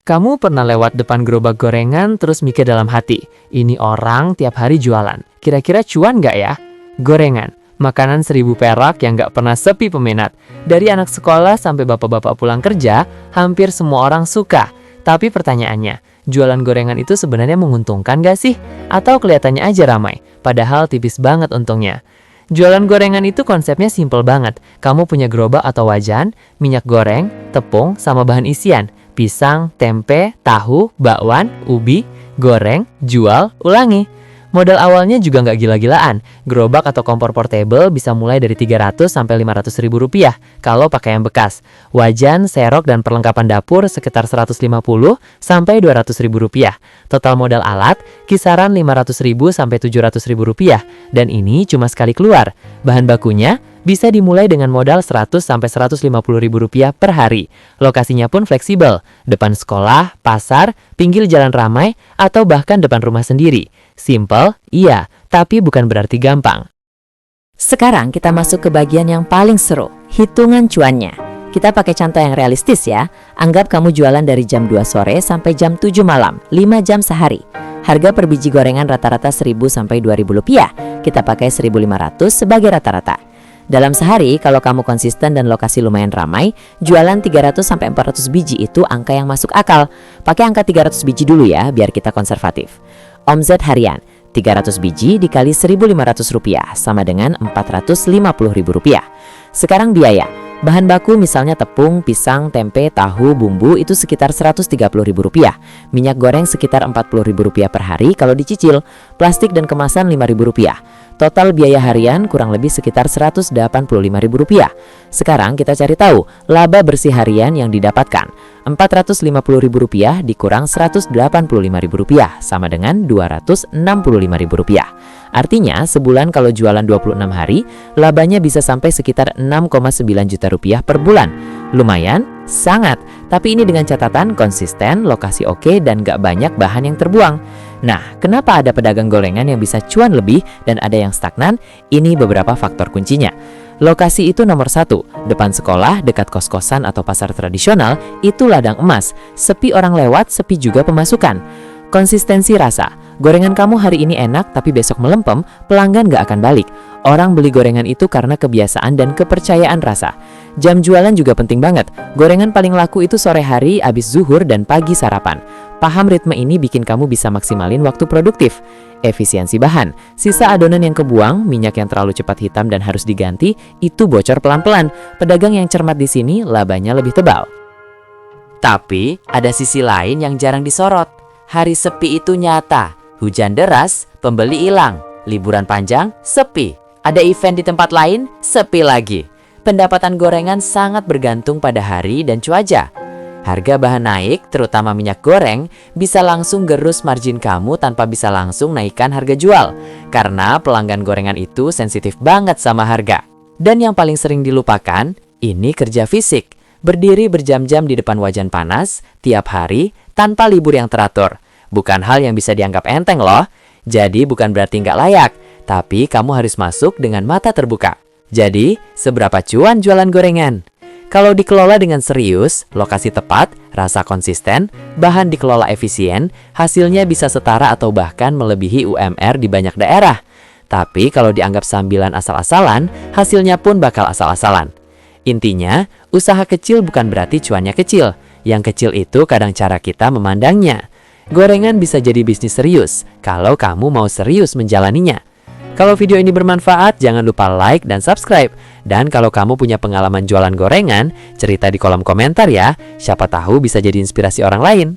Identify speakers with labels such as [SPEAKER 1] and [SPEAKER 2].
[SPEAKER 1] Kamu pernah lewat depan gerobak gorengan terus mikir dalam hati, ini orang tiap hari jualan, kira-kira cuan nggak ya? Gorengan, makanan 1000 perak yang nggak pernah sepi peminat. Dari anak sekolah sampai bapak-bapak pulang kerja, hampir semua orang suka. Tapi pertanyaannya, jualan gorengan itu sebenarnya menguntungkan nggak sih? Atau kelihatannya aja ramai, padahal tipis banget untungnya. Jualan gorengan itu konsepnya simple banget. Kamu punya gerobak atau wajan, minyak goreng, tepung, sama bahan isian. Pisang, tempe, tahu, bakwan, ubi, goreng, jual, ulangi. Modal awalnya juga nggak gila-gilaan. Gerobak atau kompor portable bisa mulai dari 300 sampai 500 ribu rupiah kalau pakai yang bekas. Wajan, serok, dan perlengkapan dapur sekitar 150 sampai 200 ribu rupiah. Total modal alat kisaran 500 ribu sampai 700 ribu rupiah. Dan ini cuma sekali keluar. Bahan bakunya bisa dimulai dengan modal 100 sampai 150 ribu rupiah per hari. Lokasinya pun fleksibel, depan sekolah, pasar, pinggir jalan ramai, atau bahkan depan rumah sendiri. Simple, iya, tapi bukan berarti gampang.
[SPEAKER 2] Sekarang kita masuk ke bagian yang paling seru, hitungan cuannya. Kita pakai contoh yang realistis ya. Anggap kamu jualan dari jam 2 sore sampai jam 7 malam, 5 jam sehari. Harga per biji gorengan rata-rata 1.000 sampai 2.000 rupiah. Kita pakai 1.500 sebagai rata-rata. Dalam sehari, kalau kamu konsisten dan lokasi lumayan ramai, jualan 300 sampai 400 biji itu angka yang masuk akal. Pakai angka 300 biji dulu ya, biar kita konservatif. Omzet harian, 300 biji dikali 1.500 rupiah, sama dengan 450 ribu rupiah. Sekarang biaya, bahan baku misalnya tepung, pisang, tempe, tahu, bumbu itu sekitar 130 ribu rupiah. Minyak goreng sekitar 40 ribu rupiah per hari kalau dicicil. Plastik dan kemasan 5 ribu rupiah. Total biaya harian kurang lebih sekitar 185 ribu rupiah. Sekarang kita cari tahu laba bersih harian yang didapatkan. 450 ribu rupiah dikurang 185 ribu rupiah sama dengan 265 ribu rupiah. Artinya sebulan kalau jualan 26 hari, labanya bisa sampai sekitar 6,9 juta rupiah per bulan. Lumayan, sangat. Tapi ini dengan catatan konsisten, lokasi oke, dan gak banyak bahan yang terbuang. Nah, kenapa ada pedagang gorengan yang bisa cuan lebih dan ada yang stagnan? Ini beberapa faktor kuncinya. Lokasi itu nomor 1, depan sekolah, dekat kos-kosan atau pasar tradisional, itu ladang emas. Sepi orang lewat, sepi juga pemasukan. Konsistensi rasa. Gorengan kamu hari ini enak tapi besok melempem, pelanggan gak akan balik. Orang beli gorengan itu karena kebiasaan dan kepercayaan rasa. Jam jualan juga penting banget. Gorengan paling laku itu sore hari, abis zuhur, dan pagi sarapan. Paham ritme ini bikin kamu bisa maksimalin waktu produktif. Efisiensi bahan. Sisa adonan yang kebuang, minyak yang terlalu cepat hitam dan harus diganti, itu bocor pelan-pelan. Pedagang yang cermat di sini labanya lebih tebal. Tapi ada sisi lain yang jarang disorot. Hari sepi itu nyata. Hujan deras, pembeli hilang. Liburan panjang, sepi. Ada event di tempat lain, sepi lagi. Pendapatan gorengan sangat bergantung pada hari dan cuaca. Harga bahan naik, terutama minyak goreng, bisa langsung gerus margin kamu tanpa bisa langsung naikkan harga jual. Karena pelanggan gorengan itu sensitif banget sama harga. Dan yang paling sering dilupakan, ini kerja fisik. Berdiri berjam-jam di depan wajan panas, tiap hari, tanpa libur yang teratur. Bukan hal yang bisa dianggap enteng loh. Jadi bukan berarti nggak layak, tapi kamu harus masuk dengan mata terbuka. Jadi, seberapa cuan jualan gorengan? Kalau dikelola dengan serius, lokasi tepat, rasa konsisten, bahan dikelola efisien, hasilnya bisa setara atau bahkan melebihi UMR di banyak daerah. Tapi kalau dianggap sambilan asal-asalan, hasilnya pun bakal asal-asalan. Intinya, usaha kecil bukan berarti cuannya kecil. Yang kecil itu kadang cara kita memandangnya. Gorengan bisa jadi bisnis serius kalau kamu mau serius menjalaninya. Kalau video ini bermanfaat, jangan lupa like dan subscribe. Dan kalau kamu punya pengalaman jualan gorengan, cerita di kolom komentar ya. Siapa tahu bisa jadi inspirasi orang lain.